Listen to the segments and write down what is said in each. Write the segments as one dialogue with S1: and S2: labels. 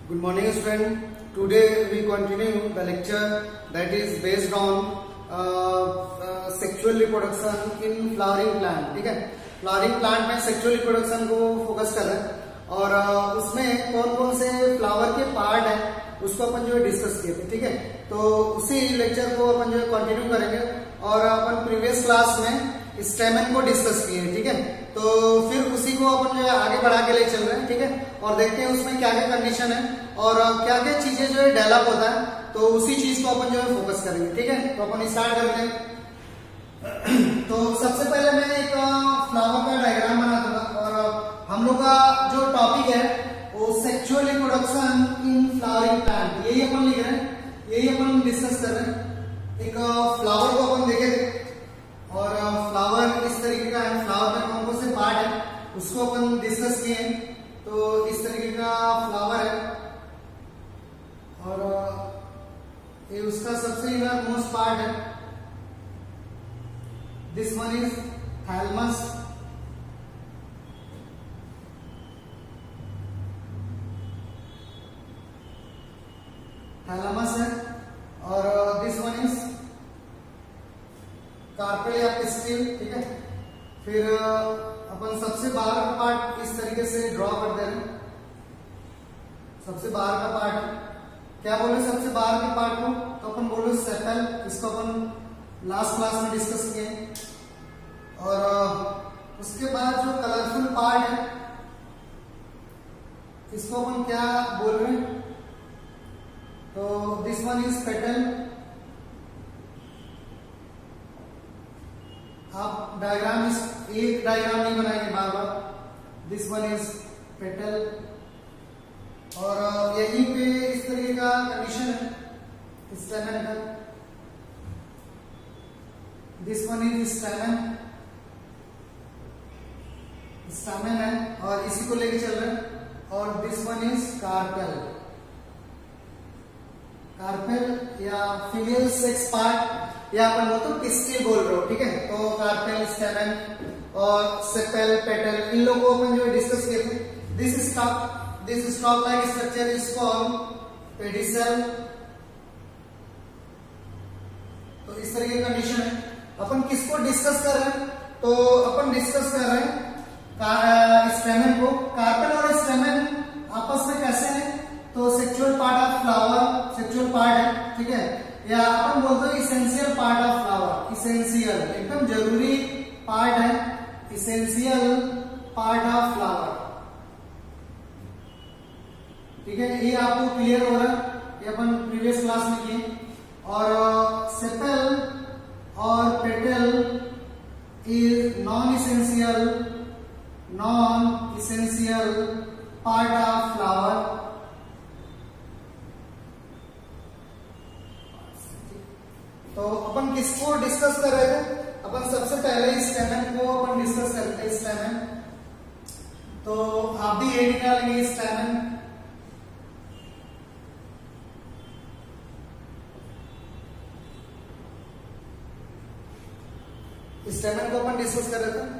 S1: Good morning, student. Today we continue the lecture that is based on sexual reproduction in flowering plant. ठीक है, flowering plant में sexual reproduction को focus कर रहे हैं और उसमें कौन कौन से फ्लावर के पार्ट है उसको अपन जो है डिस्कस किए थे. ठीक है, तो उसी लेक्चर को अपन जो है कंटिन्यू करेंगे और अपन प्रीवियस क्लास में स्टेमन को डिस्कस किए हैं. ठीक है, तो फिर उसी को अपन जो है आगे बढ़ा के ले चल रहे हैं. ठीक है, और देखते हैं उसमें क्या क्या कंडीशन है और क्या क्या चीजें जो है डेवलप होता है, तो उसी चीज को अपन जो है फोकस करेंगे. ठीक है, तो अपन स्टार्ट करते हैं. तो सबसे पहले मैं एक फ्लावर का डायग्राम बना दूंगा और हम लोग का जो टॉपिक है वो sexual reproduction in flowering plant, यही अपन लिख रहे हैं, यही अपन डिस्कस कर रहे हैं. एक फ्लावर को अपन देखें और फ्लावर इस तरीके का है, फ्लावर में कौन कौन से पार्ट है उसको अपन डिस्कस किए हैं. तो इस तरीके का फ्लावर है और ये उसका सबसे इनर मोस्ट पार्ट है. This one is thalamus. Thalamus है और दिस वन इज कार्पेल या पिस्टिल. ठीक है, फिर अपन सबसे बाहर का पार्ट इस तरीके से ड्रॉ कर दे रहे हैं. सबसे बाहर का पार्ट क्या बोले, सबसे बाहर के पार्ट को तो अपन बोलो सेपल. इसको अपन लास्ट क्लास में डिस्कस किए. और उसके बाद जो कलरफुल पार्ट है इसको अपन क्या बोल रहे हैं, तो दिस वन इज पेटल. आप डायग्राम एक डायग्राम नहीं बनाएंगे बार बार. दिस वन इज पेटल और यहीं पे इस तरीके का कंडीशन है स्टेमन का. दिस वन इज स्टेमन, स्टेमन है और इसी को लेके चल रहे हैं. और this one is carpel. Carpel या फीमेल सेक्स पार्ट या अपन लोग तो पिस्टिल बोल रहे हो. ठीक है, तो कार्पेल, स्टेमन और सेपल, पेटल, इन लोगों को अपन जो डिस्कस किए थे. This stock like structure is called pedicel. तो इस तरह की कंडीशन है. अपन किसको डिस्कस कर रहे हैं, तो अपन डिस्कस कर रहे हैं स्टेमन को. कार्पेल और स्टेमन आपस में कैसे हैं, तो sexual part of flower, sexual part है. ठीक है, या अपन बोलते हैं essential part of flower. Essential एकदम जरूरी पार्ट है, इसेंशियल पार्ट ऑफ फ्लावर. ठीक है, ये आपको क्लियर हो रहा है, ये अपन प्रीवियस क्लास में किए. और सेपल और petal is non essential part of flower. तो अपन किसको डिस्कस कर रहे थे, अपन सबसे पहले स्टेमन को अपन डिस्कस करते हैं. स्टेमन, तो आप भी ये निकालेंगे स्टेमन. स्टेमन को अपन डिस्कस कर रहे थे.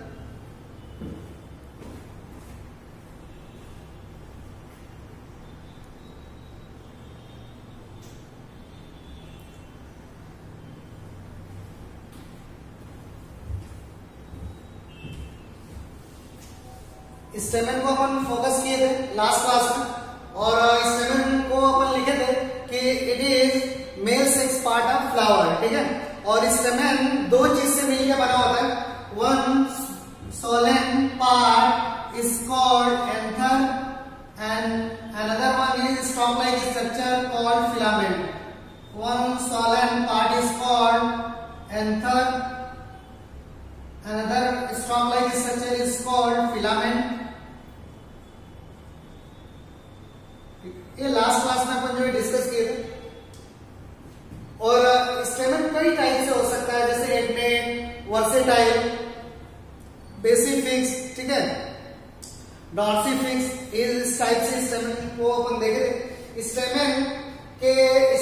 S1: स्टेमन को अपन फोकस किए थे लास्ट क्लास में और स्टेमन को अपन लिखे थे कि it is male sex part of flower. ठीक है, और स्टेमन दो चीज से मिलकर बना होता है. One Solan part is called anther and another one is stock like structure called filament. One Solan part is called anther, another stock like structure is called filament. ये लास्ट क्लास में अपन जो डिस्कस किए थे. और स्टेमन कई टाइप से हो सकता है, जैसे एडनेट, वर्सेटाइल, बेसिफिक्स. ठीक है, डॉर्सिफिक्स. इस टाइप से स्टेमन को अपन देखे थे.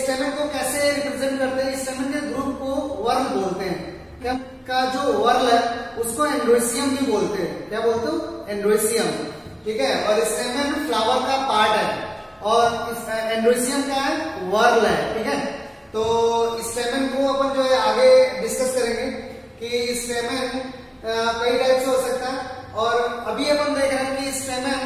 S1: स्टेमन को कैसे रिप्रेजेंट करते हैं, स्टेमन के ग्रुप को वर्ल बोलते हैं. क्या का जो वर्ल है उसको एंड्रोसियम भी बोलते हैं. क्या बोलते हो, एंड्रोसियम. ठीक है, और स्टेमन फ्लावर का पार्ट है और एंड्रोसियम क्या है, वर्ल है, ठीक है। तो स्टेमन को अपन जो है आगे डिस्कस करेंगे कि स्टेमन कई टाइप से हो सकता है, और अभी अपन देख रहे हैं कि स्टेमन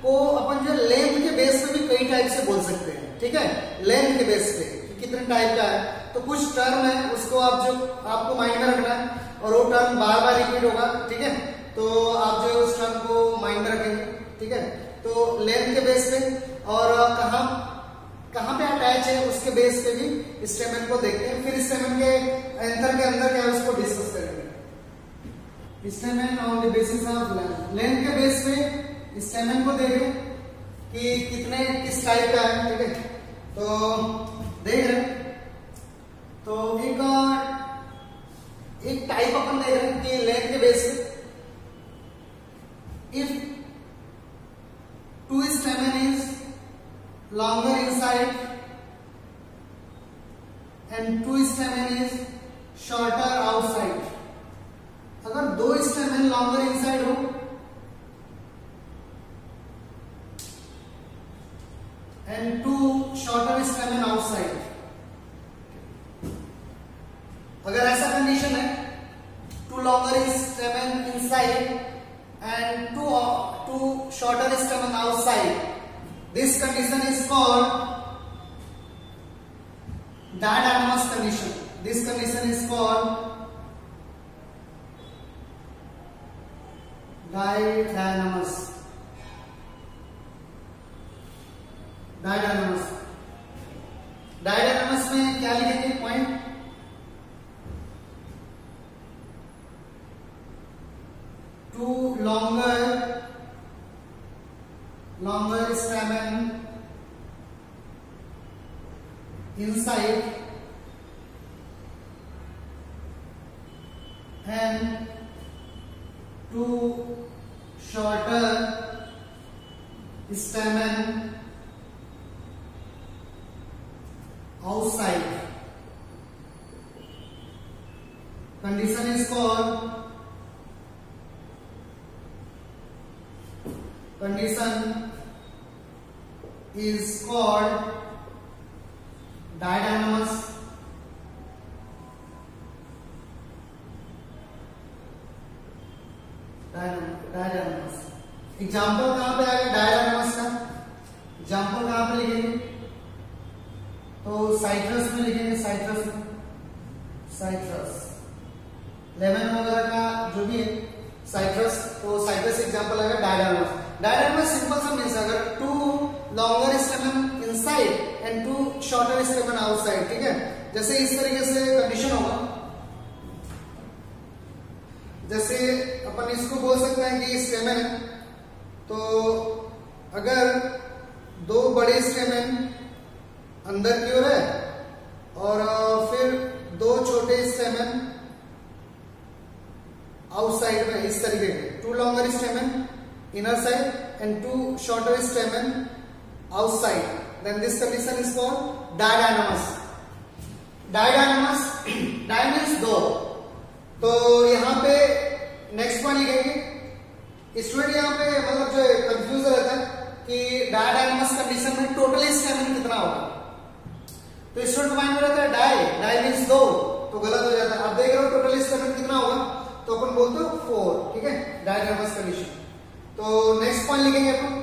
S1: को अपन जो लेंथ के बेस पे भी कई टाइप से बोल सकते हैं, ठीक है। लेंथ के बेस पे कितने टाइप का है, तो कुछ टर्म है उसको आपको माइंड में रखना है, और वो टर्म बार बार रिपीट होगा, ठीक है। तो आप जो है उस टर्म को माइंड में रखेंगे, ठीक है। तो लेंथ के बेस पे और कहां पे अटैच है उसके बेस पे भी स्टेमन को देखते हैं। फिर स्टेमन के एंथर के अंदर क्या है उसको डिस्कस करेंगे। स्टेमन on the basis of length, length के बेस पे स्टेमन को देखें कि किस टाइप का है, ठीक है। तो देख रहे हैं, तो एक टाइप अपन देख रहे हैं कि लेंथ के बेस पे if two स्टेमन is longer inside and two stamen is shorter outside, अगर दो stamen longer inside हो and two shorter stamen outside, अगर ऐसा कंडीशन है two longer stamen inside and two shorter stamen outside, this condition is called diadynamus condition. This condition is called diadynamus. Diadynamus. Diadynamus में क्या लिखेंगे point, two longer stamen inside and two shorter stamen outside. Condition is called diadynamus. Diadynamus example कहां पे आएगा डायडायनामस का, example कहां पे लिखेंगे, तो साइट्रस में लिखेंगे, साइट्रस लेमन वगैरह का जो भी है साइट्रस, तो साइट्रस एग्जाम्पल आएगा डायडायनामस। डायडायनामस सिंपल सा मीन्स अगर two longer stamen inside and two shorter stamen outside, ठीक है। जैसे इस तरीके से कंडीशन होगा, जैसे अपन इसको बोल सकते हैं कि स्टेमन है, तो अगर दो बड़े स्टेमन अंदर की ओर है और फिर दो छोटे स्टेमन आउटसाइड में, इस तरीके के two longer stamen inner side and two shorter stamen outside, then this condition is called didynamous. Didynamous, di means दो, तो यहाँ पे नेक्स्ट पॉइंट लिखेंगे। स्टूडेंट यहाँ पे मतलब जो कंफ्यूज रहता है कि डायडायनामस कंडीशन में टोटल स्टेमन कितना होगा, तो स्टूडेंट माइंड में रहता है डाई मीन्स दो, तो गलत हो जाता है। आप देख रहे हो टोटल स्टेमन कितना होगा, तो अपन बोलते हो 4, ठीक है, डायडायनामस कंडीशन। तो नेक्स्ट पॉइंट लिखेंगे अपन,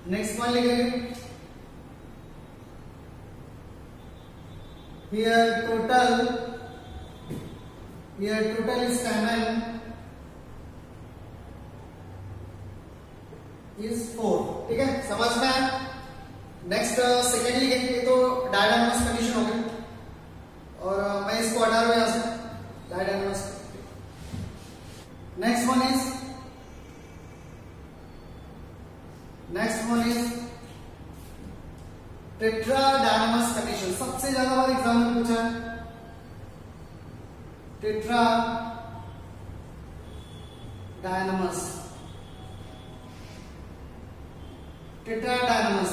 S1: नेक्स्ट पॉइंट लिखेंगे here total stamen is 4, ठीक है, समझ में आया। नेक्स्ट सेकेंड लिखेंगे, तो डायडायनामस कंडीशन हो गई, और मैं इसको हटा रहा हूं यहां से डायडायनामस। नेक्स्ट वन इज टेट्राडायनामस कंडीशन, सबसे ज्यादा बार एग्जाम में पूछा है। टेट्राडायनामस टेट्राडायनामस।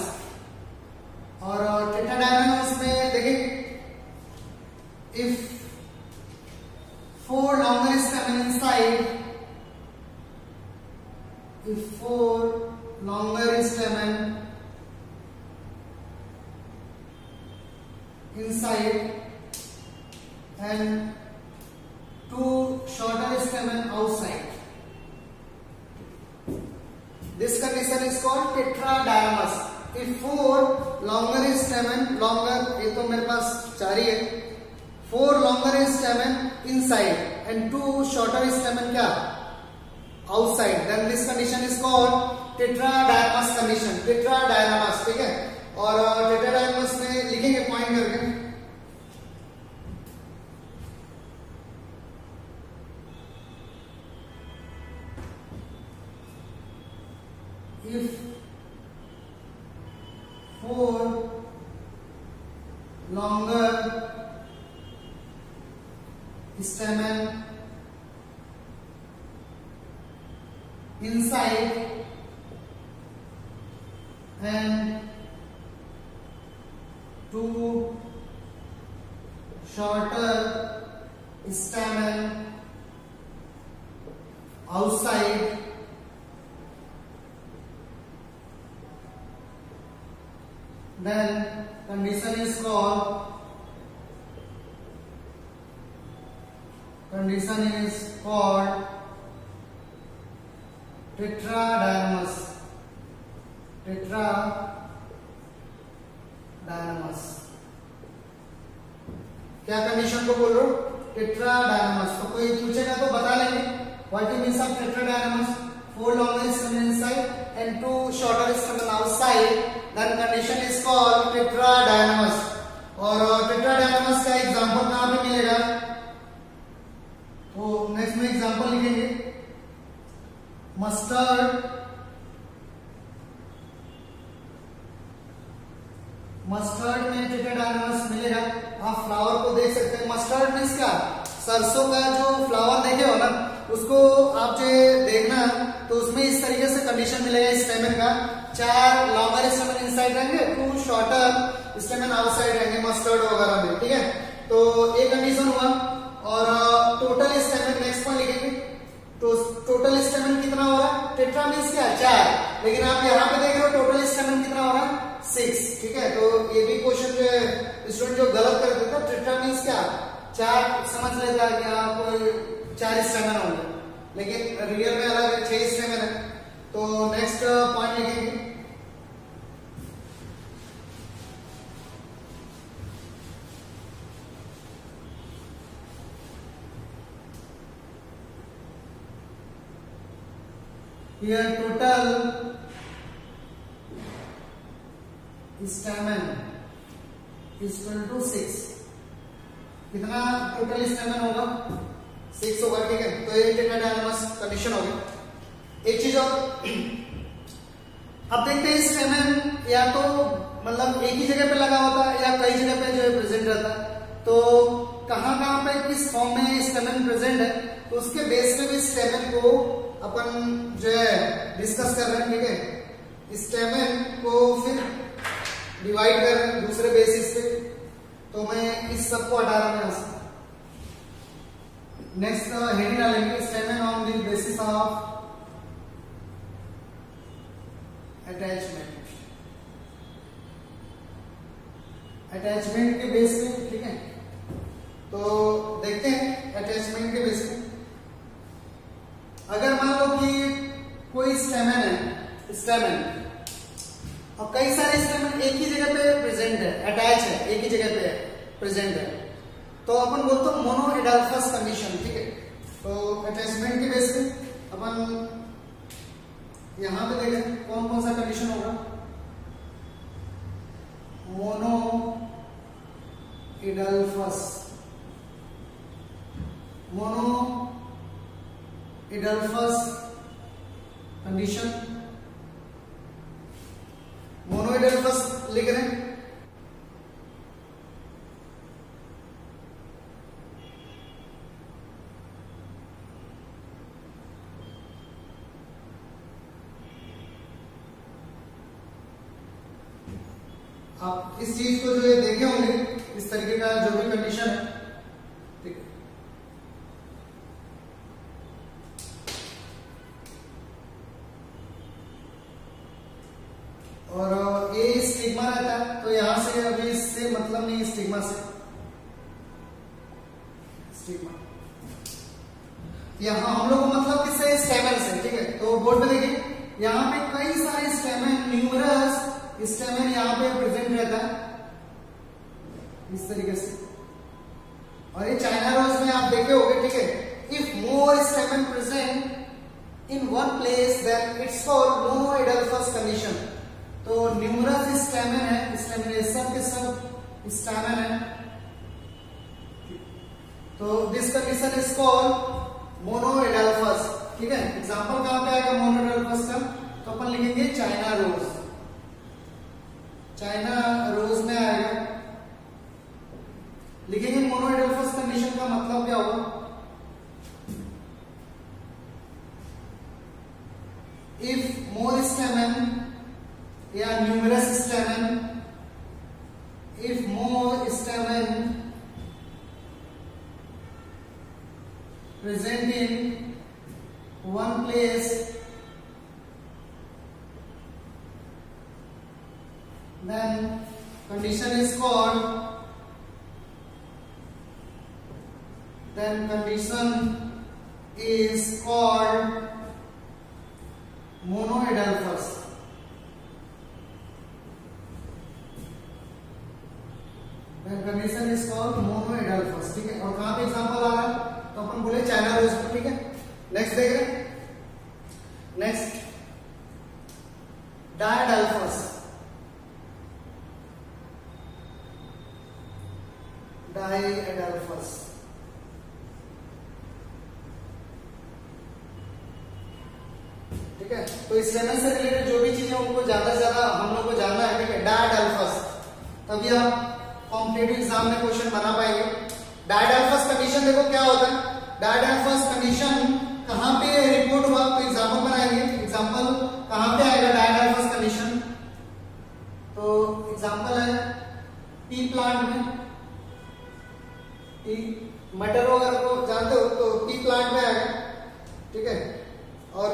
S1: और टेट्राडायनामस में देखिए if 4 longer stamen inside, if 4 longer stamen inside and 2 shorter stamen outside, this condition is called tetradiamus. If 4 longer stamen, longer ये तो मेरे पास 4 ही है, 4 longer stamen inside and 2 shorter stamen क्या outside, then this condition is called tetradiamus condition, tetradiamus, ठीक है। और टेट्राडायनामस में लिखेंगे पॉइंट करके, if 4 longer stamen inside and 2 shorter stamen outside, then condition is called tetradiamus, tetradiamus। क्या कंडीशन को बोल रहे हो? टेट्राडायनामस। तो कोई पूछेगा तो बता लेंगे what is means of tetradynamous, 4 longer stamen inside and 2 shorter stamen outside, then condition is called tetradiamus। और टेट्राडायनामस का एग्जांपल कहां पे मिलेगा? तो नेक्स्ट में एग्जांपल लिखेंगे, मस्टर्ड में टेट्राडायनामस मिलेगा। आप फ्लावर को देख सकते हैं, मस्टर्ड मीन्स क्या, सरसों का जो फ्लावर देखे हो ना, उसको आप जो देखना तो उसमें इस तरीके से कंडीशन मिलेगा स्टेमन का, 4 लॉन्गर स्टेमन इनसाइड रहेंगे, 2 शॉर्टर स्टेमन आउटसाइड रहेंगे मस्टर्ड वगैरह में, ठीक है। तो ये कंडीशन हुआ। और टोटल स्टेमन नेक्स्ट पॉइंट लिखेंगे, तो टोटल स्टेमन कितना हो रहा है? टेट्रा मीन्स क्या, 4, लेकिन आप यहाँ पे देख रहे हो टोटल स्टेमन कितना हो रहा है? 6, ठीक है। तो ये भी क्वेश्चन जो है स्टूडेंट जो गलत कर देता, टेट्रा मीन्स क्या, 4 समझ लेता है कि हाँ कोई 4 स्टेमन होंगे, लेकिन रियल में अलग है, 6 स्टेमन है। तो नेक्स्ट पॉइंट लिखेंगे, here total stamen is equal to 6। कितना टोटल स्टेमन होगा? 6 होगा, ठीक है। तो ये टेट्राडायनामस कंडीशन होगी। एक चीज और, अब देखते हैं स्टेमन या तो मतलब एक ही जगह पे लगा होता है या कई जगह पे जो है प्रेजेंट रहता है। तो कहां कहां पे किस फॉर्म में स्टेमन प्रेजेंट है, तो उसके बेस पे भी स्टेमन को अपन जो है डिस्कस कर रहे हैं, ठीक है। स्टेमन को फिर डिवाइड कर रहे हैं दूसरे बेसिस पे, तो मैं इस सब को हटा रहा हूं यहां से। नेक्स्ट हेडिंग डालेंगे, स्टेमन on the basis of attachment के बेस पे, ठीक है। तो देखते हैं अटैचमेंट के बेस पे, अगर मान लो कि कोई स्टेमन है, स्टेमन और कई सारे स्टेमन एक ही जगह पे प्रेजेंट है, अटैच है, एक ही जगह पे प्रेजेंट है, तो अपन बोलते हैं मोनो एडाल्फस कंडीशन, ठीक है। तो अटैचमेंट के बेस पे अपन यहां पे देखें कौन कौन सा कंडीशन होगा, मोनो एडाल्फस, मोनो एडाल्फस कंडीशन, मोनो एडाल्फस लिख रहे हैं। आप इस चीज को जो है देखे होंगे, इस तरीके का जो भी कंडीशन है, ठीक है। और ये स्टिग्मा रहता है, तो यहां से अभी इससे मतलब नहीं, स्टिग्मा से, स्टिग्मा यहाँ हम लोग मतलब किससे, स्टेमन से, ठीक है। तो बोर्ड पे देखिए, यहाँ पे कई सारे स्टेमन, न्यूमरस स्टेमन यहाँ पे प्रेजेंट रहता है इस तरीके से। और ये चाइना रोज में आप देखे होंगे, ठीक है। If more stamen present in one place then it's called monadelphous condition. तो न्यूमरस स्टेमन है, स्टेमन ये सब के सब स्टेमन है, तो this condition is called monadelphous, ठीक है। एग्जांपल कहां पे आएगा मोनोइडल्फस का, तो अपन लिखेंगे चाइना रोज, चाइना रोज में आएगा, लिखेंगे मोनोइडल्फस कंडीशन का मतलब क्या होगा, इफ मोर स्टेमन या numerous स्टेमन, if more स्टेमन present in one place, then condition is called, then condition is called monoidelphus। then condition is called monoidelphus, ठीक है। और कहां पे एग्जांपल आ रहा है, तो अपन बोले चाइना रोज पर, ठीक है। नेक्स्ट देख रहे हैं, नेक्स्ट डायडल्फस, डायडल्फस, ठीक है। तो इस स्टेमन से रिलेटेड जो भी चीजें उनको ज्यादा से ज्यादा हम लोग को जानना है, ठीक है। डायडल्फस, तभी आप कॉम्पिटिटिव एग्जाम में क्वेश्चन बना पाएंगे। डायडल्फस कंडीशन देखो क्या होता है, डायडल्फस कंडीशन कहां पे रिपोर्ट हुआ, तो एग्जाम्पल बनाएंगे, एग्जाम्पल कहां पे आएगा डायडल्फस कंडीशन, तो एग्जाम्पल है पी प्लांट में, टी मटर वगैरह को जानते हो तो पी प्लांट में आएगा, ठीक है। और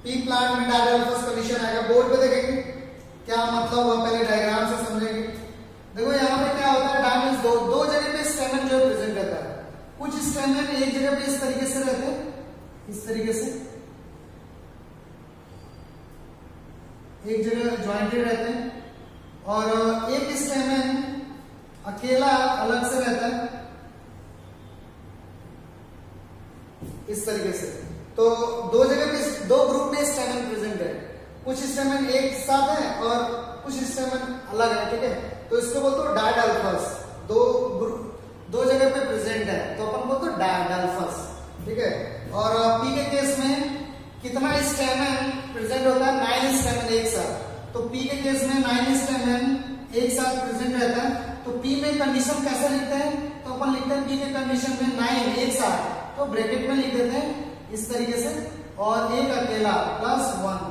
S1: पी प्लांट में डायडल्फस कंडीशन आएगा। बोर्ड पे देखेंगे क्या मतलब हुआ, पहले डायग्राम से समझेंगे। देखो यहाँ पे क्या होता है, डायमंड दो जगह पे स्टेमन जो प्रेजेंट रहता है, कुछ स्टेमन एक जगह पे इस तरीके से रहते हैं, इस तरीके से एक जगह ज्वाइंटेड रहते हैं, और एक स्टेमन अकेला अलग से रहता है इस तरीके से। तो दो जगह पे, दो ग्रुप में स्टेमन प्रेजेंट है, कुछ स्टेमन एक साथ है और कुछ स्टेमन अलग है, ठीक है। तो इसको बोलते हो डायडल्फस, दो जगह पे प्रेजेंट है, तो अपन बोलते हो डायडल्फस, ठीक है। और पी के केस में कितना स्टेमन प्रेजेंट होता है, 9 स्टेमन एक साथ। तो पी के केस में 9 स्टेमन एक साथ प्रेजेंट रहता है। तो पी में कंडीशन कैसे लिखते हैं, तो अपन लिखते हैं पी के कंडीशन में 9 एक साथ, तो ब्रैकेट में लिख देते हैं इस तरीके से, और एक अकेला +1।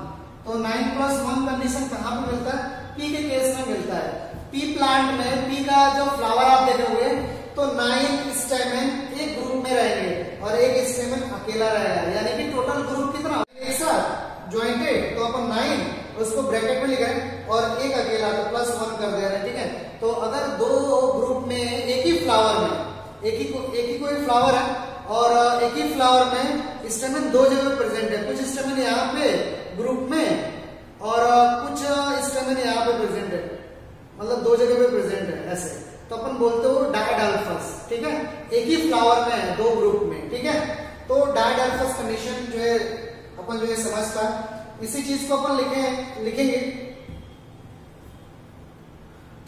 S1: तो 9 + 1 कंडीशन कहां पे मिलता है, पी के केस में मिलता है। पी प्लांट में पी का जो फ्लावर आप देखे हुए, तो 9 स्टेमन एक ग्रुप में रहेंगे और एक स्टेमन अकेला रहेगा, यानी कि टोटल ग्रुप कितना एक साथ ज्वाइंटेड, तो अपन 9 उसको ब्रैकेट में लिखा है और एक अकेला, तो +1 कर दे रहे हैं, ठीक है। तो अगर दो ग्रुप में एक ही फ्लावर में एक ही कोई फ्लावर है और एक ही फ्लावर में स्टेमन दो जगह प्रेजेंट है, कुछ स्टेमन यहाँ पे ग्रुप में और कुछ स्टेमन यहाँ पे प्रेजेंट है, मतलब दो जगह पे प्रेजेंट है ऐसे, तो अपन बोलते हो डायडल्फस, ठीक है। एक ही फ्लावर में है दो ग्रुप में, ठीक है। तो डायडल्फस कंडीशन जो है अपन जो है समझता है, इसी चीज को अपन लिखेंगे,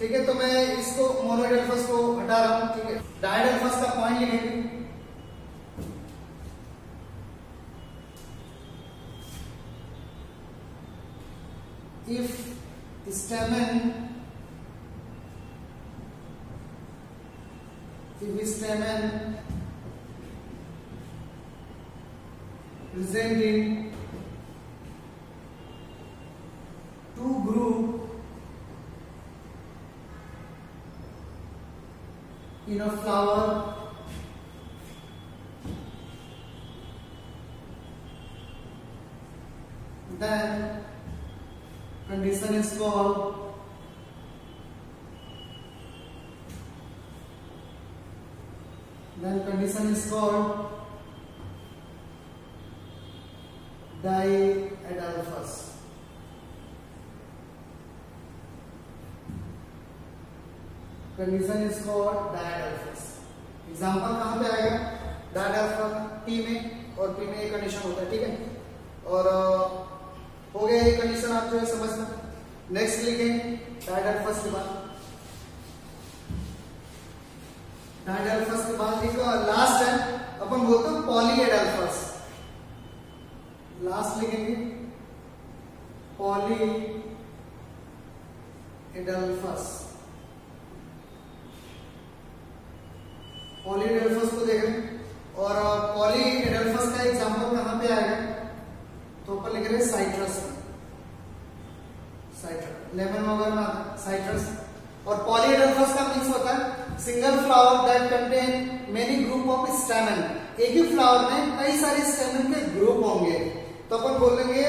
S1: ठीक है। तो मैं इसको मोनोइडल्फस को हटा रहा हूं, ठीक है। डायडल्फस का पॉइंट लिखेंगे, if stamen present in two group in a flower, then condition is called diadelphous. Condition is called diadelphous. Example कहां पे आएगा? डायडेल्फस पी में, और पी में एक कंडीशन होता है, ठीक है. और हो गया ये कंडीशन, आप जो है समझना. नेक्स्ट लिखेंगे डायडेल्फस के बाद. डायडेल्फस के बाद लिखो लास्ट है अपन बोलते हैं पॉलीएडेल्फस. लास्ट लिखेंगे पॉलीएडेल्फस. पॉलीएडेल्फस को देखें, और पॉलीएडेल्फस का एग्जांपल कहां पे आएगा? तो अपन लिख रहे हैं साइट्रस. लेमन वगैरह में साइट्रस. और पॉलीएडेल्फस का मीन्स होता है single flower that contain many group of स्टेमन. एक ही फ्लावर में कई सारे स्टेमन के ग्रुप होंगे, तो अपन बोलेंगे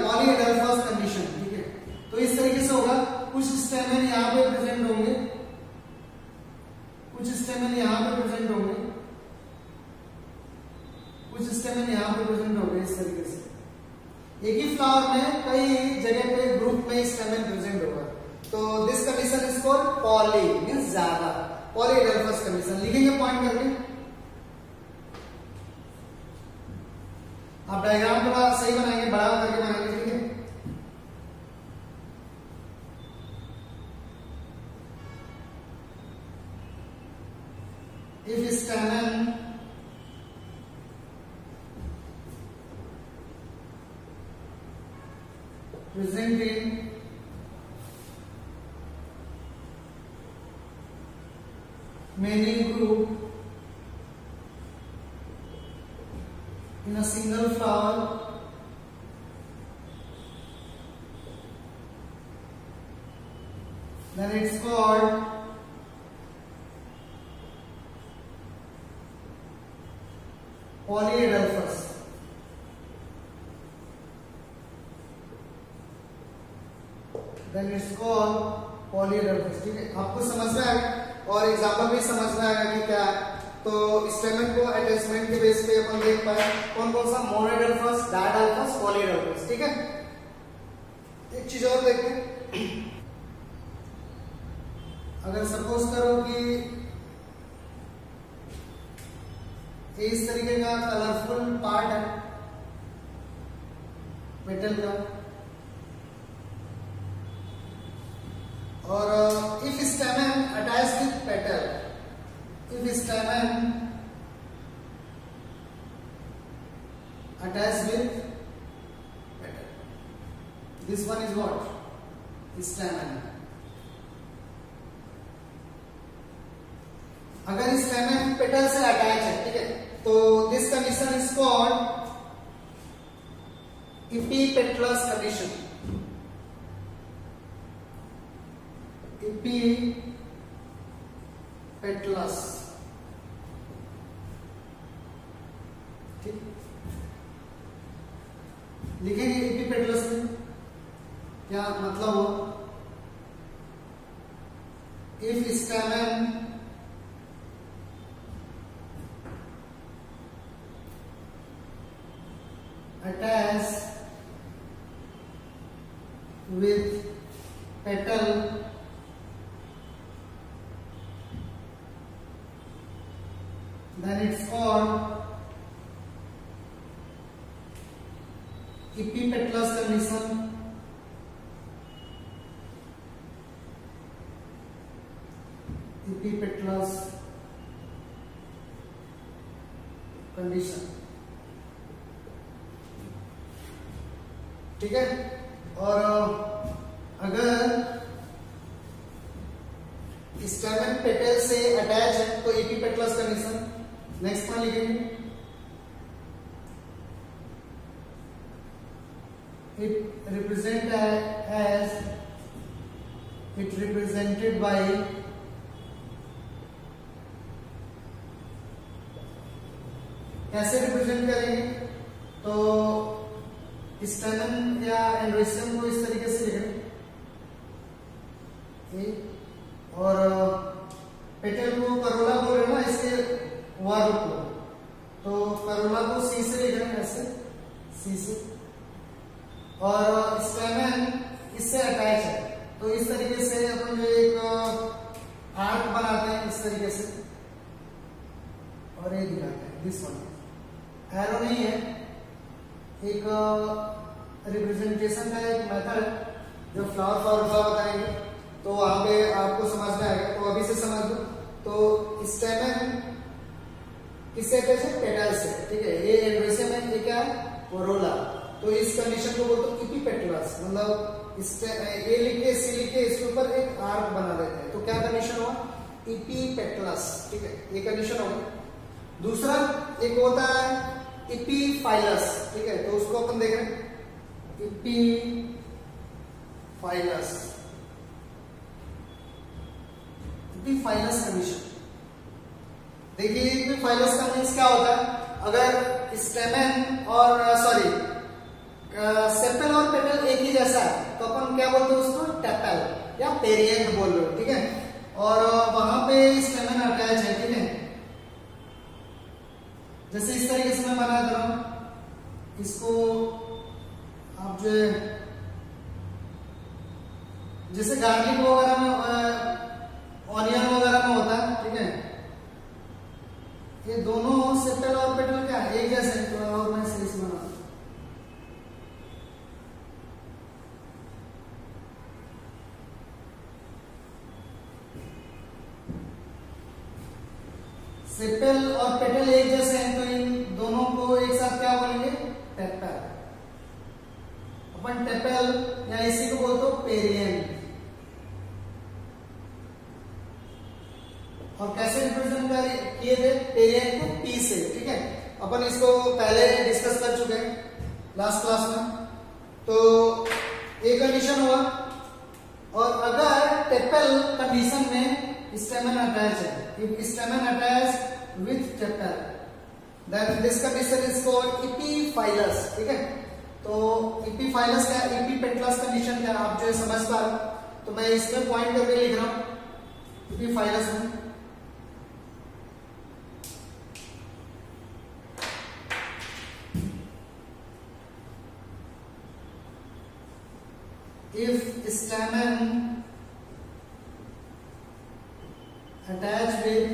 S1: पॉलीएडेल्फस कंडीशन. ठीक है, तो इस तरीके से होगा. कुछ स्टेमन यहाँ पे प्रेजेंट होंगे, कुछ स्टेमन यहाँ पे प्रेजेंट होंगे, कुछ स्टेमन यहाँ पे प्रेजेंट होंगे. इस तरीके से एक ही फ्लावर में कई जगह पे ग्रुप में स्टेमन प्रेजेंट होगा. तो this condition is called poly, means ज्यादा. पॉलीएडेल्फस कंडीशन लिखेंगे पॉइंट करके. आप डायग्राम थोड़ा सही बनाएंगे, बड़ा करके बनाएंगे. ठीक है, if stamen present in many group in a single flower, then it's called polyadelphous. Then it's called polyadelphous. ठीक है, आपको समझ में आएगा और एग्जांपल भी समझ में आएगा कि क्या है. तो स्टेमन को अटैचमेंट के बेस पे अपन देख पाए कौन कौन सा, मोनोडेल्फस, डायडेल्फस, पॉलीएडेल्फस. ठीक है, एक चीज और देखते हैं. अगर सपोज करो कि इस तरीके का कलरफुल पार्ट है पेटल का, और if स्टेमन attach with petal, if स्टेमन attach with petal, this one is what? स्टेमन. अगर स्टेमन पेटल से अटैच है, ठीक है, तो this condition is called epipetalous condition. epipetalous. ठीक, लिखेंगे epipetalous में क्या मतलब हो? If स्टेमन attach with petal, then it's called epipetalous condition. epipetalous condition. ठीक है, और अगर स्टेमन पेटल से अटैच है तो एपिपेटलस कंडीशन. नेक्स्ट वन लिखेंगे, it represented by रिप्रेजेंट करेंगे तो स्टेमन या एंड्रोसियम को इस तरीके से लिखेंगे और पेटल को करोला बोल रहे ना इसके वर्ग को, तो करोला को सी से लिख रहे हैं ऐसे सी से, और स्टेमन इससे अटैच है तो इस तरीके से अपन जो एक आर्क बनाते हैं इस तरीके से और ये दिखाते हैं दिस वन। एरो नहीं है, एक रिप्रेजेंटेशन का एक मेथड है जो फ्लावर फॉर्मूला बताएंगे तो वहां पे आपको समझ में आएगा, तो अभी से समझ लो। तो स्टेमन किससे अटैच है? पेटल से, ठीक है। ये एंड्रोसियम है, ये क्या है? कोरोला। तो इस कंडीशन को बोलते हैं इपीपेटलस, मतलब ए लिख के सी लिख के इसके ऊपर एक आर्क बना देते हैं, तो क्या कंडीशन हुआ? इपीपेटलस, ठीक है, ये कंडीशन होगा। दूसरा एक होता है इपीफाइलस, ठीक है, तो उसको अपन देख रहे हैं इपीफाइलस, इपीफाइलस कंडीशन। देखिए इपीफाइलस का मींस क्या होता है? अगर स्टेमन और सेपल और पेटल एक ही जैसा है तो अपन क्या बोलते हैं उसको? टेपल या पेरियंट बोल रहे हो, ठीक है। और वहां पे स्टेमन अटैच है, ठीक है, जैसे इस तरीके से मैं बना दे रहा हूं इसको। आप जो जैसे गार्लिक वगैरह में ऑनियन वगैरह में होता है, ठीक है, ये दोनों सेपल और पेटल क्या है? एक जैसे। और मैं सही से बना सेपल और पेटल एक जैसे हैं तो इन दोनों को एक साथ क्या बोलेंगे? टेपल। अपन टेपल या इसी को बोलते हो पेरियंट। और कैसे रिप्रेजेंट किए थे पेरियंट को? पी से, ठीक है। अपन इसको पहले डिस्कस कर चुके हैं लास्ट क्लास में। तो एक कंडीशन हुआ, और अगर टेपल कंडीशन में स्टेमन अटैच है, if stamen attached with tepal then this condition is called epiphyllus, ठीक है। तो epiphyllus क्या? epipetalous कंडीशन क्या? आप जो समझ पा रहे हो, तो मैं इसमें पॉइंट करके लिख रहा हूं epiphyllus में। if stamen attached with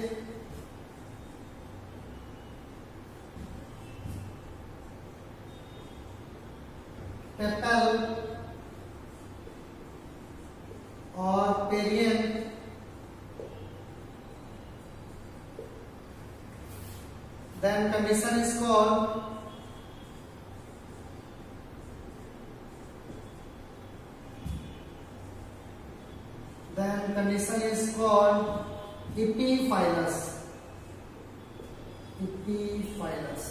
S1: tepal और पेरियंट then condition is called Epiphyllus. Epiphyllus.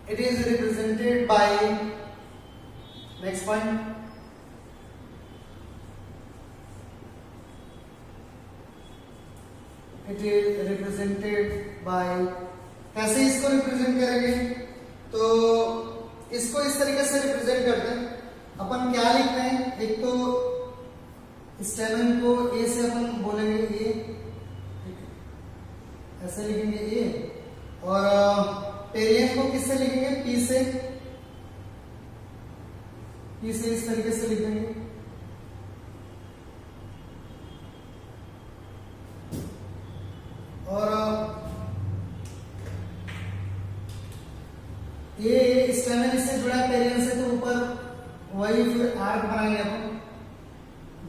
S1: It is represented by, next point, it is represented by, कैसे इसको रिप्रेजेंट करेंगे? तो इसको इस तरीके से रिप्रेजेंट करते हैं। अपन क्या लिखते हैं? एक तो स्टेमन को ए से अपन बोलेंगे ए, ऐसे लिखेंगे ए, और पेरियंट को किससे लिखेंगे? पी से, पी से इस तरीके से लिखेंगे। और ये स्टेमन इससे जुड़ा है पेरियंट से, तो ऊपर वही फिर आर्क बनाएंगे अपन,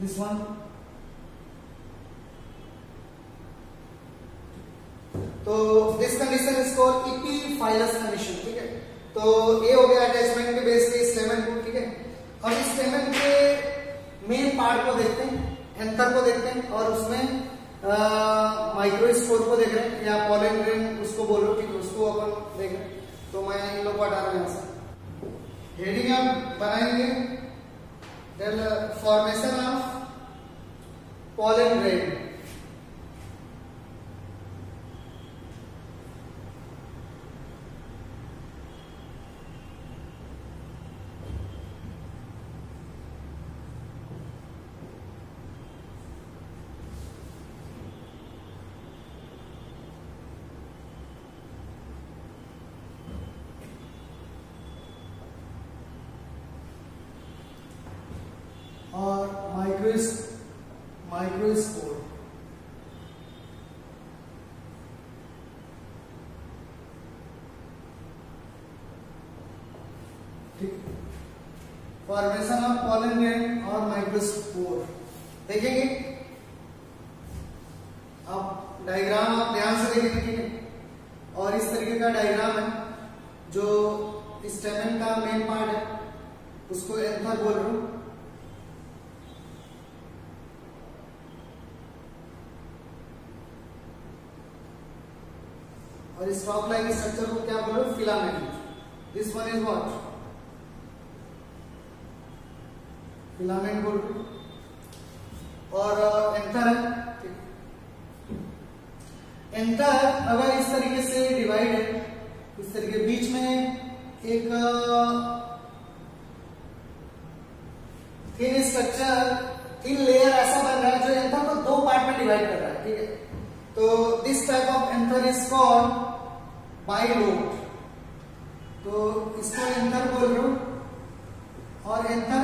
S1: दिस वन। तो this condition is called epiphyllous condition, ठीक है। तो ये हो गया अटैचमेंट के बेस पे स्टेमन को, ठीक है। अब स्टेमन के मेन पार्ट को देखते हैं, एंथर को देखते हैं, और उसमें माइक्रोस्पोर को देख रहे हैं, या पॉलन ग्रेन उसको बोल रहे हो, ठीक है, उसको अपन देख रहे हैं। तो मैं इन लोग को हटा रहा हूं यहां से। हेडिंग आप बनाएंगे, then formation of pollen grain. और माइक्रोस्पोर. ठीक, फॉर्मेशन ऑफ पॉलन ग्रेन और माइक्रोस्पोर देखेंगे. अब डायग्राम आप ध्यान से देखेंगे. ठीक है, और इस तरीके का डायग्राम है. जो स्टेमन का मेन पार्ट है उसको एंथर बोल रहा हूं. और स्टॉक लाइक स्ट्रक्चर को क्या बोल रहे हो? Filament. This one is what? Filament बोल रहे हो. और एंथर है. एंथर अगर इस तरीके से डिवाइड है, इस तरीके बीच में एक थिन स्ट्रक्चर, थिन लेयर ऐसा बन रहा है जो एंथर को दो पार्ट में डिवाइड कर रहा है. ठीक है, तो this type of anther is called bilobe. तो इसको एंथर बोल रहे हो. और एंथर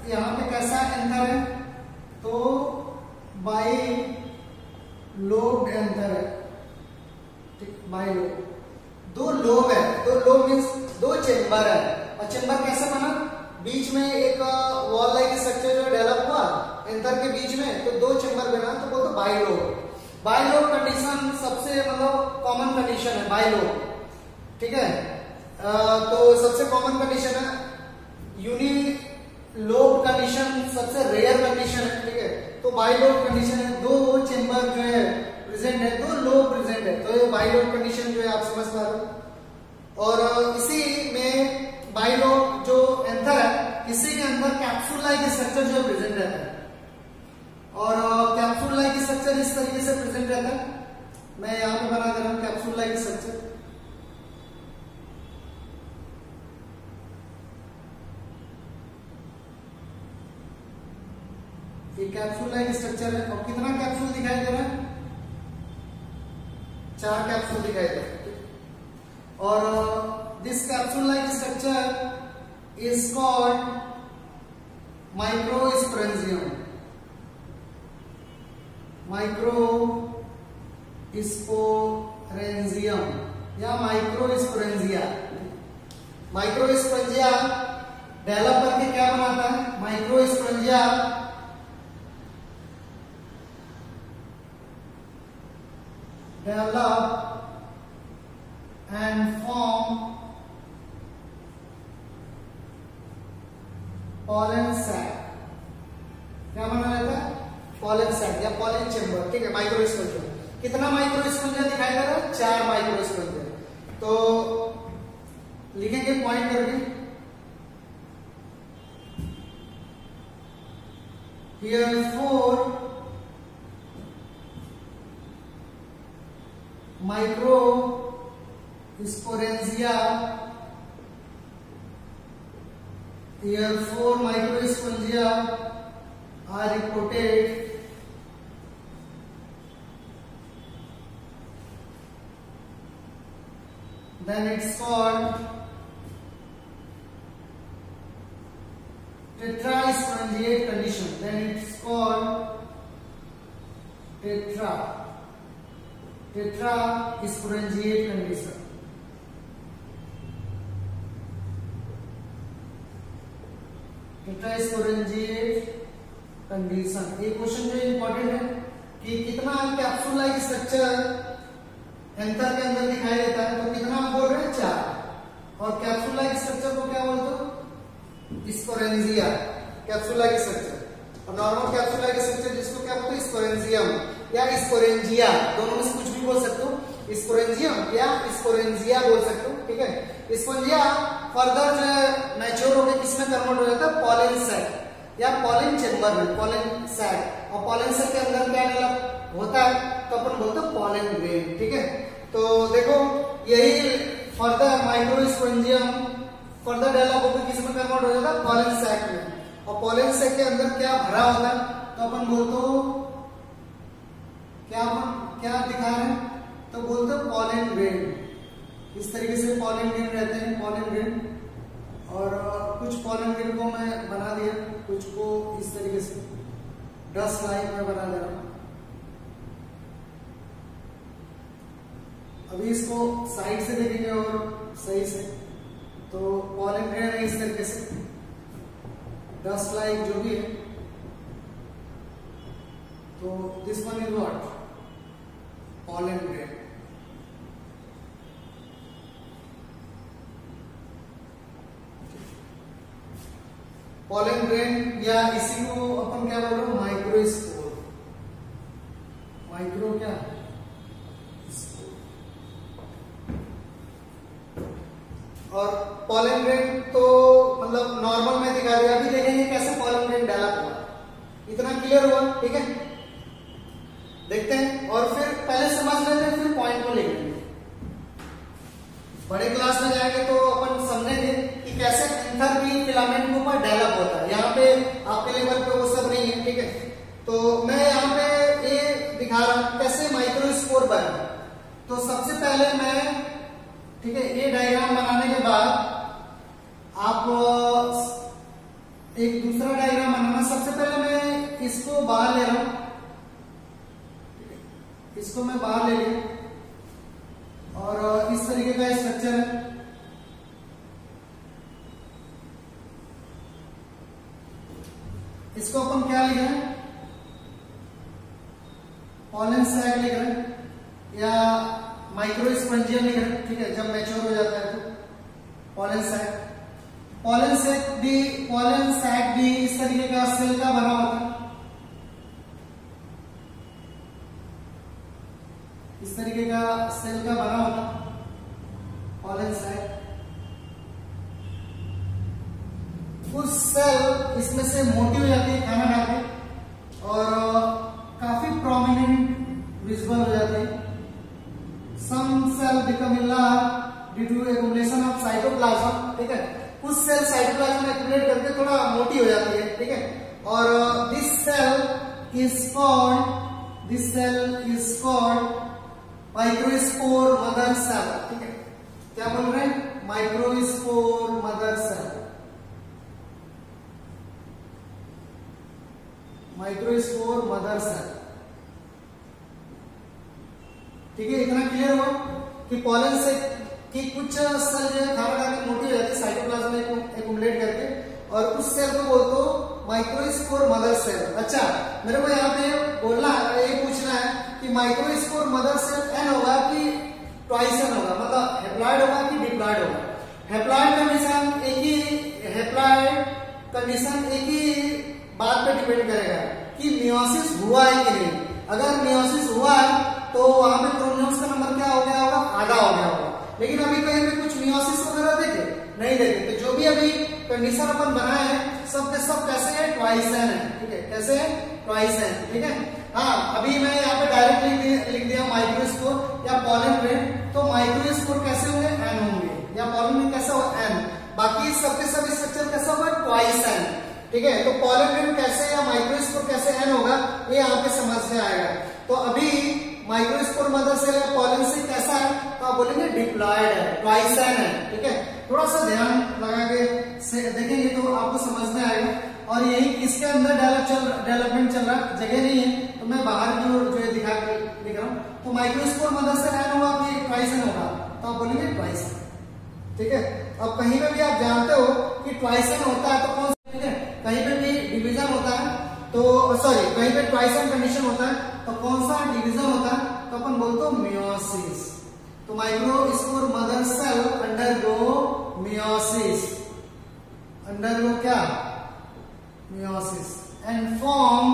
S1: यहां पे कैसा एंथर है? तो बाइलोब एंथर है. ठीक, बाइलोब. दो लोब है. दो लोब मीन्स दो चेंबर है. और चेंबर कैसे बना? बीच में एक वॉल लाइक स्ट्रक्चर जो डेवलप हुआ एंथर के बीच में, तो दो चेंबर बना, तो बोलते बाइलोब. बाइलोब कंडीशन सबसे मतलब कॉमन कंडीशन है बाइलोब. ठीक है, तो सबसे कॉमन कंडीशन है. यूनिलोब कंडीशन सबसे रेयर कंडीशन है. ठीक है, तो बाइलोब कंडीशन है दो चेंबर जो है प्रेजेंट है, दो लोब प्रेजेंट है. तो ये बाइलोब कंडीशन जो है आप समझ पा रहे हो. और इसी में बाइलोब जो एंथर है, इसी के अंदर कैप्सूल लाइक स्ट्रक्चर जो प्रेजेंट रहता है. और कैप्सूल लाइक स्ट्रक्चर इस तरीके से प्रेजेंट रहता है. मैं यहां पे बना दे रहा हूं कैप्सूल लाइक स्ट्रक्चर. ये कैप्सूल लाइक स्ट्रक्चर है. और कितना कैप्सूल दिखाई दे रहा है? 4 कैप्सूल दिखाई दे रहे हैं. और this capsule like structure is called microsporangium. Microsporangium या माइक्रोस्पोरेंजिया. माइक्रोस्पोरेंजिया डेवलप करके क्या बनाता है? Microsporangia develop and form pollen sac. क्या बना रहता है? pollen sac या pollen chamber. ठीक है, माइक्रोस्पोरेंजिया. कितना माइक्रोस्पोरेंजिया दिखाई दे रहा है? 4 माइक्रोस्पोरेंजिया. तो लिखेंगे पॉइंट करके. Here 4 microsporangia. Here 4 microsporangia are reported. Then it's called tetrasporangiate condition. Then it's called tetrasporangiate condition. tetrasporangiate condition. ये क्वेश्चन जो इंपॉर्टेंट है कि कितना कैप्सूल लाइक स्ट्रक्चर एंथर के अंदर दिखाई देता है. तो कितना हम बोल रहे हैं? 4. और कैप्सूल लाइक स्ट्रक्चर को क्या बोलते हो? स्पोरेंजिया. Capsule like structure. और नॉर्मल कैप्सूल लाइक स्ट्रक्चर जिसको क्या बोलते हैं? स्पोरेंजियम या स्पोरेंजिया. दोनों में से कुछ भी बोल सकते हो. स्पोरेंजियम या स्पोरेंजिया बोल सकते हो. ठीक है, स्पोरेंजिया फर्दर जो है मैच्योर होकर किसमें कन्वर्ट हो जाता है? पॉलन सैक या पॉलन चेंबर में. पॉलन सैक और पॉलन सेक के अंदर क्या डेवलप होता है, तो अपन बोलते हैं पॉलन ग्रेन। ठीक है, तो देखो यही फर्दर माइक्रोस्पोरेंजियम फर्दर डेवलप होकर किस में कन्वर्ट हो जाता है, पॉलन सैक में। और पॉलन सैक के अंदर क्या भरा होता है, तो अपन बोलते क्या दिखा रहे हैं, तो बोलते हैं पॉलन ग्रेन। इस तरीके से पॉलन ग्रेन रहते हैं, पॉलन ग्रेन। और कुछ पॉलन ग्रेन को मैं बना दिया, कुछ को इस तरीके से डस्ट लाइक में बना दे रहा हूं। अभी इसको साइड से देखेंगे और सही से, तो पॉलन ग्रेन है इस तरीके से, डस्ट लाइक जो भी है, तो this one is what, pollen grain. Pollen grain या इसी को अपन क्या बोल रहे हैं, माइक्रोस्पोर। माइक्रो क्या, और पॉलन ग्रेन तो मतलब नॉर्मल में दिखा दिया। अभी देखेंगे कैसे पॉलन ग्रेन डेवलप हुआ, इतना क्लियर हुआ। ठीक है, देखते हैं और फिर पहले समझ लेते हैं, फिर पॉइंट को लिखेंगे। बड़े क्लास में जाएंगे तो अपन समझेंगे कि कैसे एंथर फिलामेंट के ऊपर डेवलप होता है। यहाँ पे आपके लेवल पे वो सब नहीं है। ठीक है, तो मैं यहाँ पे ये दिखा रहा हूं कैसे माइक्रोस्पोर बना। तो सबसे पहले मैं, ठीक है, ये डायग्राम बनाने के बाद आप एक दूसरा डायग्राम बनाना। सबसे पहले मैं इसको बाहर ले रहा हूं, इसको मैं बाहर ले लिया और इस तरीके का स्ट्रक्चर है। इसको अपन क्या लिख रहे हैं, पॉलन सैक लिख रहे हैं या माइक्रोस्पोरेंजियम लिख रहे हैं। ठीक है, जब मैच्योर हो जाता है तो पॉलन सैक। पॉलन सैक भी इस तरीके का सेल का बना होता है, इस तरीके का सेल का बना होता है पॉलन सैक। कुछ सेल इसमें से मोटी हो जाती है खाना खा के और काफी प्रोमिनेंट विजिबल हो जाती है। Some cell become enlarged due to accumulation of cytoplasm। ठीक है, कुछ सेल साइटोप्लाज्म में एक्यूमुलेट करके थोड़ा मोटी हो जाती है। ठीक है, और this cell is called microspore mother cell. ठीक है, क्या बोल रहे हैं, microspore mother cell. Microspore mother cell. ठीक है, इतना क्लियर हुआ कि पॉलन से कि कुछ सेल जो है खाना खा के मोटी हो जाती है साइटोप्लाज्म में एक्यूमुलेट करके, और उस सेल को बोलते हो माइक्रोस्पोर मदर सेल। अच्छा, मेरे को यहाँ पे बोलना है, ये पूछना है कि माइक्रोस्पोर मदर सेल एन होगा कि ट्वाइस एन होगा, मतलब हैप्लॉइड होगा कि डिप्लॉइड होगा। हैप्लॉइड कंडीशन एक ही बात पे डिपेंड करेगा कि मियोसिस हुआ है कि नहीं। अगर मियोसिस हुआ है तो वहां पे क्रोमोसोम्स का नंबर क्या हो गया होगा, आधा हो गया होगा। लेकिन अभी कहीं पे कुछ मियोसिस वगैरह देखे नहीं देखे, तो जो भी अभी कंडीशन अपन बनाए हैं सब के सब कैसे है, ट्वाइस एन है। ठीक है, कैसे है, ट्वाइस एन। ठीक है, हाँ, अभी मैं यहाँ पे डायरेक्ट लिख दिया माइक्रोस्पोर या पॉलन ग्रेन, तो माइक्रोस्पोर कैसे होंगे, एन होंगे, या पॉलन ग्रेन कैसा होगा, एन। बाकी सबके सब स्ट्रक्चर कैसा होगा, ट्वाइस एन। ठीक है, तो पॉलन ग्रेन कैसे या माइक्रोस्पोर कैसे एन होगा, ये यहाँ पे समझ में आएगा। तो अभी माइक्रोस्पोर मदर सेल है, पॉलन से कैसा है, तो आप बोलेंगे डिप्लॉयड है, ट्वाइस एन है। ठीक है, थोड़ा सा ध्यान लगा के देखेंगे तो आपको समझ में आएगा। और यही किसके अंदर डेवलपमेंट चल रहा है, जगह नहीं है तो मैं बाहर की ओर जो है दिखा कर लिख रहा हूँ। तो माइक्रोस्पोर मदर सेल एन होगा कि ट्वाइस एन होगा, तो आप बोलेंगे ट्वाइस एन। ठीक है, अब कहीं पे भी आप जानते हो कि ट्वाइस एन होता है तो कौन सा, ठीक है, कहीं पे भी डिवीजन होता है तो सॉरी कहीं पे ट्वाइस एन कंडीशन होता है तो कौन सा डिवीजन होता है, तो अपन बोलते हो मियोसिस। तो microspore mother cell undergo meiosis, undergo क्या, मियोसिस, एंड फॉर्म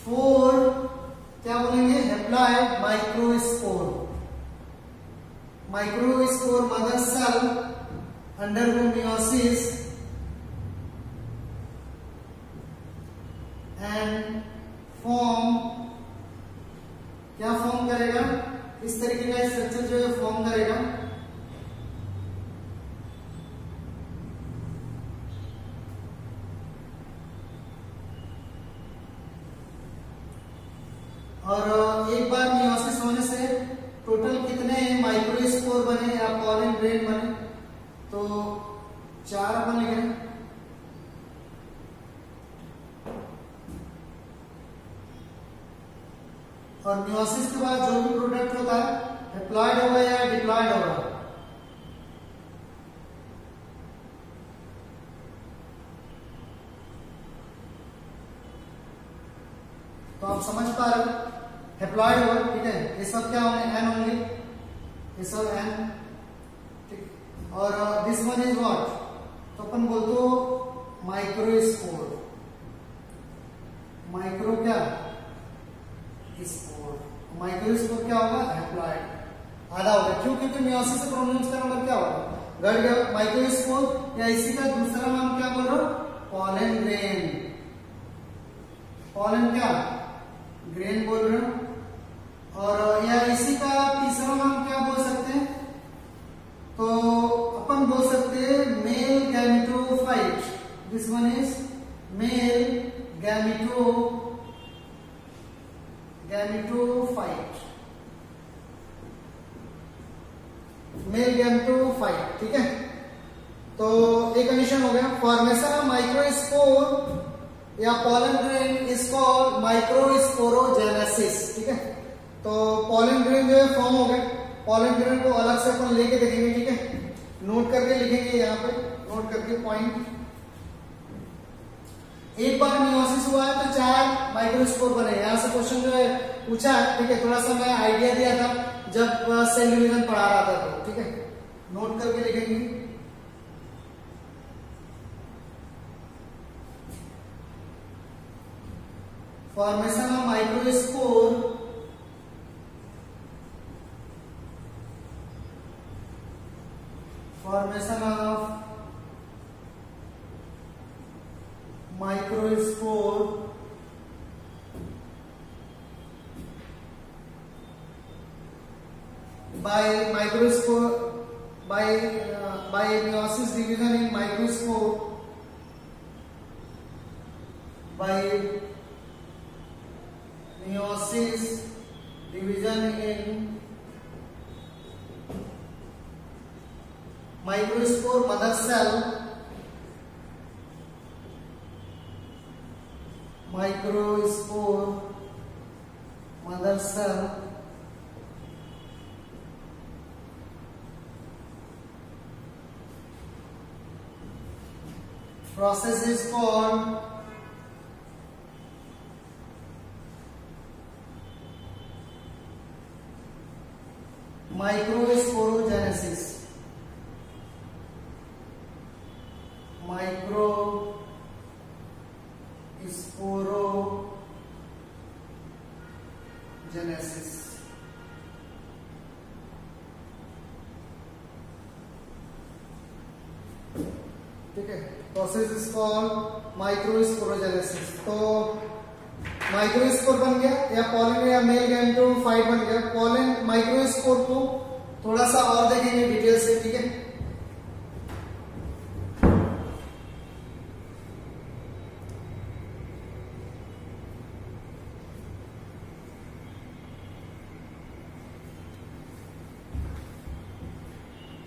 S1: 4 क्या बोलेंगे, haploid microspore. Microspore mother cell undergo meiosis and form, क्या फॉर्म करेगा, इस तरीके का स्ट्रक्चर जो है फॉर्म करेगा। और एक बार मियोसिस होने से टोटल कितने माइक्रोस्पोर बने या पॉलन ग्रेन बने, तो 4 अपन लिख रहे हैं। और मियोसिस के बाद जो भी प्रोडक्ट होता है हैप्लॉइड होगा या डिप्लॉइड होगा। तो आप समझ पा रहे हो, हैप्लॉइड होगा, ठीक है। ये सब क्या होंगे, एन होंगे, ये सब एन, ठीक। और दिस वन इज व्हाट, तो अपन बोलते हो माइक्रोस्पोर, माइक्रो क्या स्पोर, माइक्रोस्पोर क्या होगा, हैप्लॉइड, आधा होगा। क्यों, क्योंकि मियोसिस से प्रोनाउंस का नंबर क्या होगा, घट गया। माइक्रोस्पोर या इसी का दूसरा नाम क्या बोल रहे हो, पॉलन ग्रेन, पॉलन क्या ग्रेन बोल रहे हो। और या इसी का तीसरा नाम क्या बोल सकते हैं, तो अपन बोल सकते हैं male gametophyte, this one is male gametophyte, male gametophyte, ठीक है। तो एक कंडीशन हो गया, फॉर्मेशन ऑफ माइक्रोस्पोर या pollen grain is called microsporogenesis, ठीक है। तो पॉलन ग्रेन जो है फॉर्म हो गए, पॉलन ग्रेन को अलग से अपन लेके देखेंगे, ठीक है, नोट करके लिखेंगे, यहाँ पे नोट करके पॉइंट। एक बार मियोसिस हुआ है तो 4 माइक्रोस्पोर बने, यहां से क्वेश्चन जो है पूछा है, ठीक है। थोड़ा सा मैं आइडिया दिया था जब सेल डिवीजन पढ़ा रहा था, तो ठीक है, नोट करके लिखेंगे। Formation of microspore, formation of microspore by meiosis division in microspore, by meiosis division in microspore mother cell, microspore mother cell, process is called microsporogenesis, microsporogenesis, ठीक है। Process is called microsporogenesis. तो microspore बन गया या pollen या male gametophyte बन गया। Pollen microspore को थोड़ा सा और देखेंगे डिटेल से, ठीक है।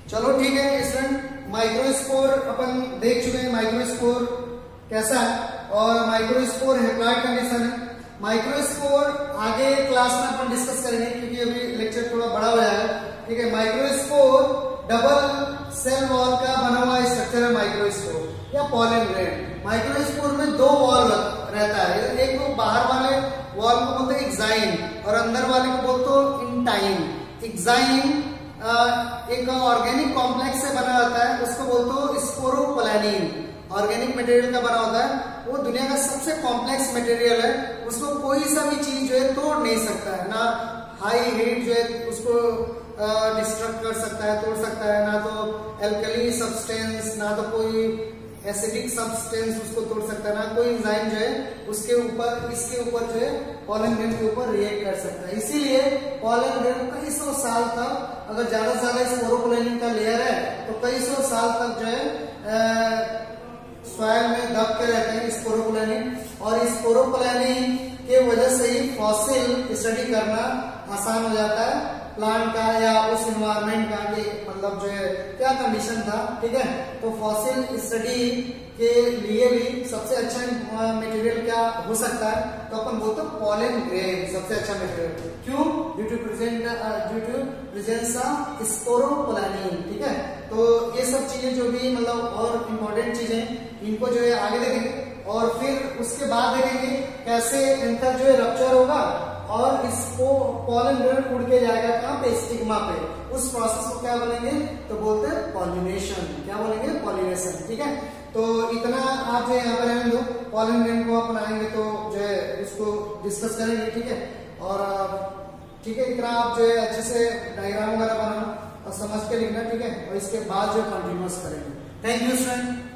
S1: चलो ठीक है स्टूडेंट, माइक्रोस्पोर अपन देख चुके हैं माइक्रोस्पोर कैसा है, और माइक्रोस्पोर हैप्लॉइड कंडीशन है। माइक्रोस्पोर आगे क्लास में अपन डिस्कस करेंगे क्योंकि अभी लेक्चर थोड़ा बड़ा हो जाएगा, ठीक है। माइक्रोस्पोर डबल सेल वॉल का बना हुआ स्ट्रक्चर है माइक्रोस्पोर या पॉलन ग्रेन। माइक्रोस्पोर में 2 वॉल रहता है, एक तो बाहर वाले वॉल को बोलते हैं एक्साइन और अंदर वाले को बोलते हो इंटाइन। एक्साइन एक ऑर्गेनिक कॉम्प्लेक्स से बना होता है, उसको बोलते हो स्पोरोप्लानिन, ऑर्गेनिक मटेरियल का बना होता है। वो दुनिया का सबसे कॉम्प्लेक्स मटेरियल है, उसको कोई सा भी चीज जो है तोड़ नहीं सकता है, ना हाई हीट जो है उसको डिस्ट्रक्ट कर सकता है, तोड़ सकता है, ना तो एल्कली सब्सटेंस, ना तो कोई एसिडिक सब्सटेंस उसको तोड़ सकता है, ना कोई एंजाइम जो है उसके ऊपर इसके ऊपर जो है पॉलन ग्रेन के ऊपर रिएक्ट कर सकता है। इसीलिए पॉलन ग्रेन कई सौ साल तक, अगर ज्यादा से ज्यादा स्पोरोपोलेनिन का लेयर है तो कई सौ साल तक जो है सॉइल में दब के रहते हैं स्पोरोपोलेनिन, और स्पोरोपोलेनिन के वजह से ही फॉसिल स्टडी करना आसान हो जाता है प्लांट का या उस एनवायरनमेंट का, कि मतलब जो है क्या कंडीशन था, ठीक है। तो फॉसिल स्टडी के लिए भी सबसे अच्छा मटेरियल क्या हो सकता है, तो अपन बोलते हैं पॉलन ग्रेन सबसे अच्छा मटेरियल। क्यों? Due to presence of sporopollenin, ठीक है। तो ये सब चीजें जो भी मतलब और इम्पोर्टेंट चीजें इनको जो है आगे देखेंगे, और फिर उसके बाद देखेंगे कैसे इनका जो है रप्चर होगा और इसको पॉलन ग्रेन उड़ के जाएगा कहाँ पे, स्टिग्मा पे। उस प्रोसेस को क्या बोलेंगे, तो बोलते हैं पॉलिनेशन। क्या बोलेंगे? पॉलिनेशन, ठीक है। तो इतना आप जो यहाँ पर रहने दो, पॉलन ग्रेन को अपन आएंगे तो जो है उसको डिस्कस करेंगे, ठीक है। और ठीक है, इतना आप जो है अच्छे से डायग्राम वगैरह बनाना और समझ के लिखना, ठीक है। और इसके बाद जो कंटिन्यूअस करेंगे। Thank you student.